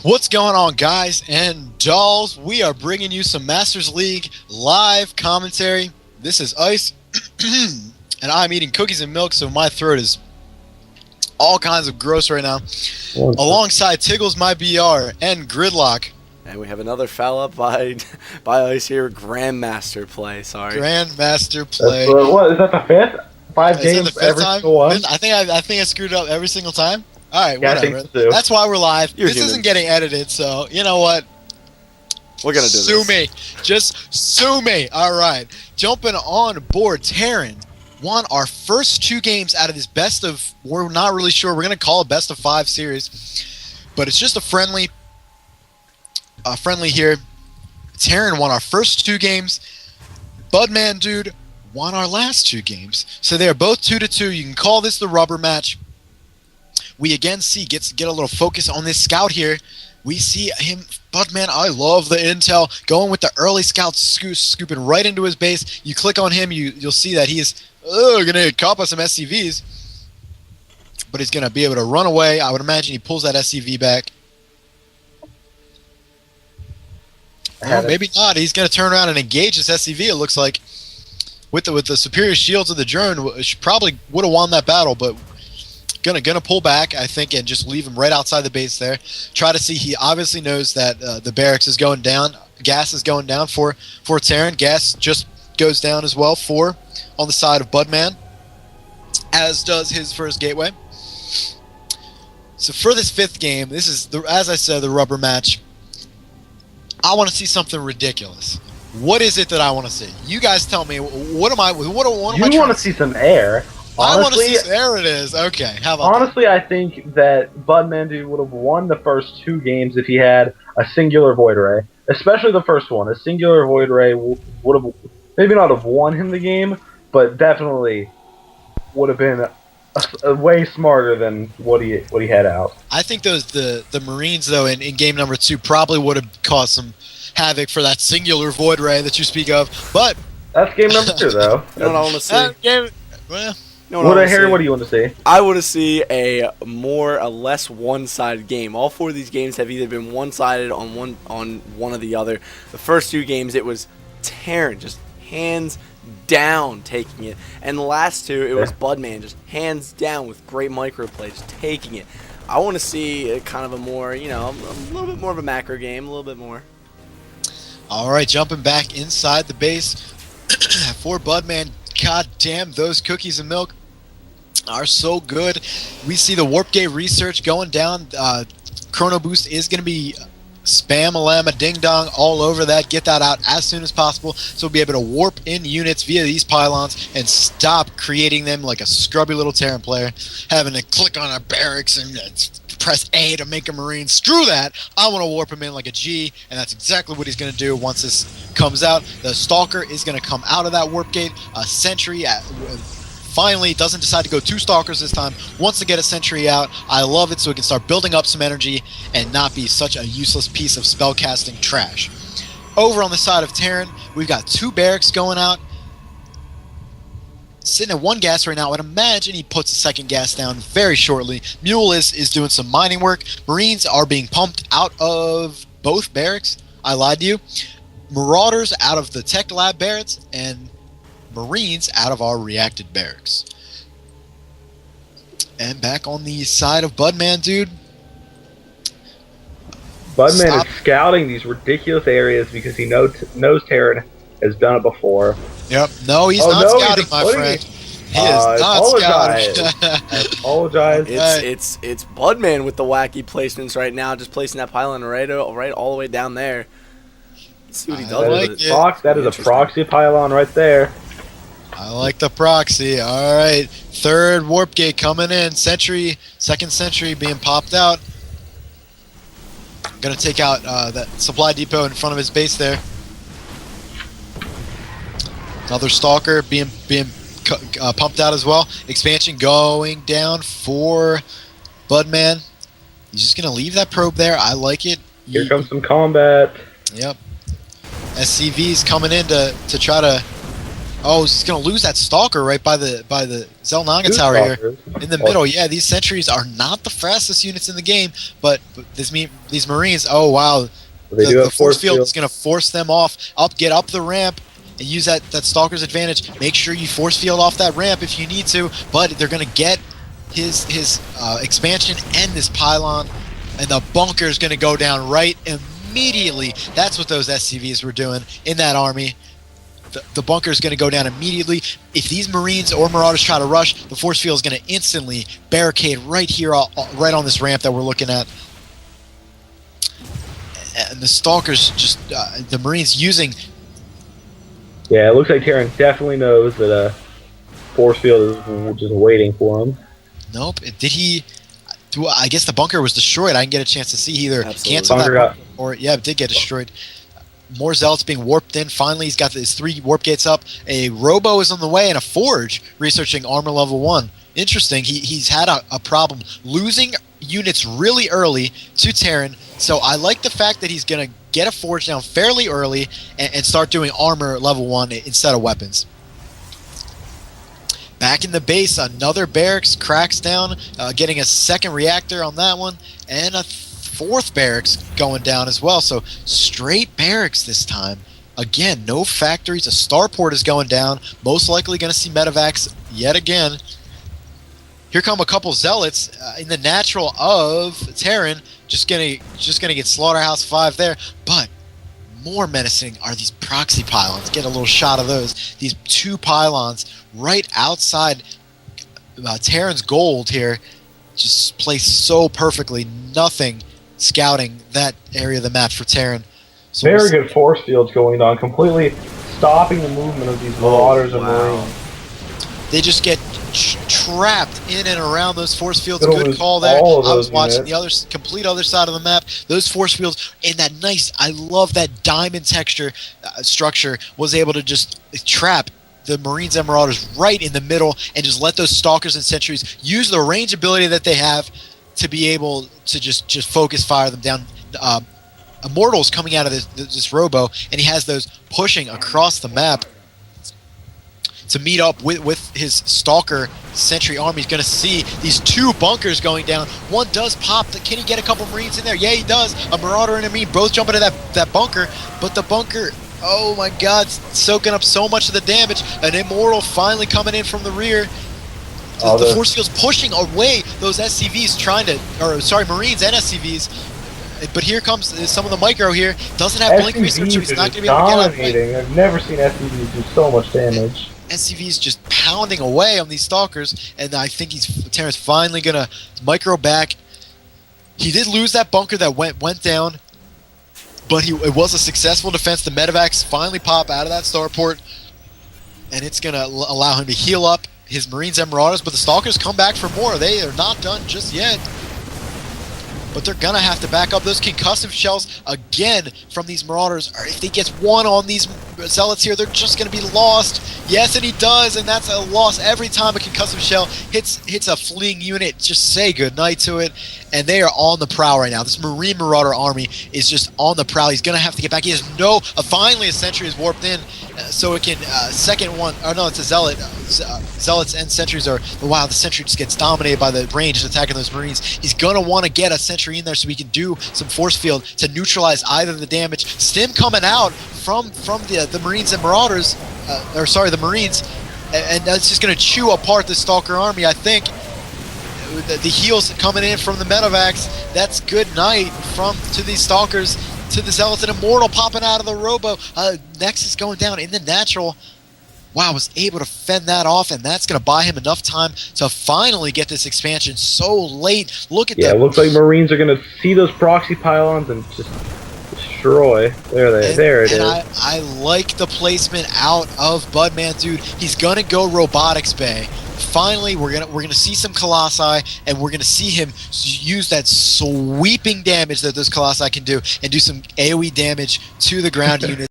What's going on, guys and dolls? We are bringing you some Masters League live commentary. This is Ice, and I'm eating cookies and milk, so my throat is all kinds of gross right now. Alongside Tiggles, my BR, and Gridlock. And we have another foul up by Ice here, Grandmaster play, sorry. Grandmaster play. What, is that the fifth? Five games every single one? I think I screwed up every single time. Alright, Yeah, whatever. I think so. That's why we're live. You're this human. isn't getting edited, so you know what? We're gonna do Sue this. me. Just sue me. Alright. Jumping on board, Terran won our first two games out of this best of, we're not really sure, we're going to call it best of 5 series. But it's just a friendly here. Terran won our first two games. Budmandude won our last two games. So they are both 2-2. You can call this the rubber match. We again get a little focus on this scout here. We see him, Budman, I love the intel, going with the early scout, scooping right into his base. You click on him, you'll see that he is going to cop us some SCVs. But he's going to be able to run away. I would imagine he pulls that SCV back. Or maybe not. He's going to turn around and engage this SCV, it looks like. With the superior shields of the drone, probably would have won that battle, but gonna pull back, I think, and just leave him right outside the base there. Try to see. He obviously knows that the barracks is going down. Gas is going down for Terran. Gas just goes down as well on the side of Budman, as does his first gateway. So for this fifth game, this is as I said, the rubber match. I want to see something ridiculous. What is it that I want to see? You guys tell me. What am I? What am I? You want to see some air? I want to see. There it is. Okay. How about honestly, I think that Budmandude would have won the first two games if he had a singular void ray, especially the first one. A singular void ray would have maybe not have won him the game, but definitely would have been a way smarter than what he had out. I think the Marines though in game number 2 probably would have caused some havoc for that singular void ray that you speak of, but that's game number 2 though. You know what I want to see? Well. What do you want to see? I want to see a less one-sided game. All 4 of these games have either been one-sided on one or the other. The first 2 games, it was Terran just hands down taking it, and the last 2, it was Budman just hands down with great microplay, just taking it. I want to see kind of a more, a little bit more of a macro game, a little bit more. All right, jumping back inside the base for Budman. God damn, those cookies and milk are so good. We see the warp gate research going down. Chrono boost is going to be spam a llama ding dong all over that. Get that out as soon as possible so we'll be able to warp in units via these pylons and stop creating them like a scrubby little Terran player, having to click on a barracks and press A to make a Marine. Screw that. I want to warp him in like a G, and that's exactly what he's going to do once this comes out. The Stalker is going to come out of that warp gate. A Sentry finally doesn't decide to go 2 Stalkers this time. Wants to get a Sentry out. I love it, so we can start building up some energy and not be such a useless piece of spellcasting trash. Over on the side of Terran, we've got 2 barracks going out. Sitting at 1 gas right now. I would imagine he puts a second gas down very shortly. Mule is doing some mining work. Marines are being pumped out of both barracks. I lied to you. Marauders out of the Tech Lab barracks, and Marines out of our reacted barracks. And back on the side of Budmandude. Budman is scouting these ridiculous areas because he knows Terran has done it before. Yep. No, he's not scouting, my friend. He is not scouting. I apologize. It's Budman with the wacky placements right now, just placing that pylon right all the way down there. Let's see what he does with it. That is a proxy pylon right there. I like the proxy. All right. 3rd warp gate coming in. Sentry, 2nd Sentry being popped out. Going to take out that supply depot in front of his base there. Another Stalker being pumped out as well. Expansion going down for Budman. He's just going to leave that probe there. I like it. Here comes some combat. Yep. SCV's coming in to try to Oh, he's gonna lose that stalker right by the Zelnaga Two tower here stalkers. in the middle. Yeah, these sentries are not the fastest units in the game, but these Marines. Oh wow, They do the have force field is field. gonna force them off. Get up the ramp and use that stalker's advantage. Make sure you force field off that ramp if you need to, but they're gonna get his expansion and this pylon, and the bunker is gonna go down right immediately. That's what those SCVs were doing in that army. The bunker is going to go down immediately. If these Marines or Marauders try to rush, the force field is going to instantly barricade right here, right on this ramp that we're looking at. And the Stalkers just, the Marines using... Yeah, it looks like Terran definitely knows that force field is just waiting for him. Nope. Did he... I guess the bunker was destroyed. I didn't get a chance to see either. Absolutely. Cancel that Bunker got- or yeah, it did get destroyed. More Zealots being warped in. Finally, he's got his 3 warp gates up. A Robo is on the way, and a Forge researching armor level 1. Interesting. He's had a problem losing units really early to Terran, so I like the fact that he's going to get a Forge down fairly early and start doing armor level 1 instead of weapons. Back in the base, another barracks cracks down, getting a second reactor on that one, and a 4th barracks going down as well. So straight barracks this time. Again, no factories. A starport is going down. Most likely going to see medevacs yet again. Here come a couple zealots in the natural of Terran. Just gonna get Slaughterhouse 5 there. But more menacing are these proxy pylons. Get a little shot of those. These 2 pylons right outside Terran's gold here. Just placed so perfectly. Nothing scouting that area of the map for Terran. So Very good force fields going on, completely stopping the movement of these Marauders and Marines. They just get trapped in and around those force fields. It'll Good lose call there. all of I was those watching units. the complete other side of the map. Those force fields and that nice, I love that diamond texture structure, was able to just trap the Marines and Marauders right in the middle and just let those Stalkers and Sentries use the range ability that they have to be able to just focus fire them down. Immortal's coming out of this Robo, and he has those pushing across the map to meet up with his Stalker Sentry army. He's going to see these 2 bunkers going down. One does pop. Can he get a couple Marines in there? Yeah, he does. A Marauder and a Marine both jump into that bunker, but the bunker, oh my god, soaking up so much of the damage. An Immortal finally coming in from the rear. The force field's pushing away those SCVs Marines and SCVs. But here comes some of the micro here. Doesn't have blink research, so he's not going to be able to get out of the way. I've never seen SCVs do so much damage. SCV's just pounding away on these Stalkers, and I think Terran's finally going to micro back. He did lose that bunker that went down, but it was a successful defense. The medevacs finally pop out of that starport, and it's going to allow him to heal up his Marines and Marauders, but the Stalkers come back for more. They are not done just yet. But they're going to have to back up those concussive shells again from these Marauders. Or if he gets one on these Zealots here, they're just going to be lost. Yes, and he does, and that's a loss every time a concussive shell hits a fleeing unit. Just say goodnight to it. And they are on the prowl right now. This Marine Marauder army is just on the prowl. He's going to have to get back. He has finally a Sentry is warped in, so it can, second one, oh no, it's a Zealot. Zealots and Sentries are, wow, the Sentry just gets dominated by the range attacking those Marines. He's going to want to get a Sentry in there so he can do some force field to neutralize either the damage. Stim coming out from the Marines and Marauders, the Marines, and that's just going to chew apart the Stalker army, I think. The heals coming in from the medevacs. That's good night to these Stalkers, to the Zealots, and Immortal popping out of the Robo. Nexus going down in the natural. Wow, was able to fend that off, and that's going to buy him enough time to finally get this expansion so late. Look at it looks like Marines are going to see those proxy pylons and just destroy. There it is. I like the placement out of Budmandude. He's going to go Robotics Bay. Finally, we're gonna see some Colossi, and we're gonna see him use that sweeping damage that those Colossi can do, and do some AoE damage to the ground unit.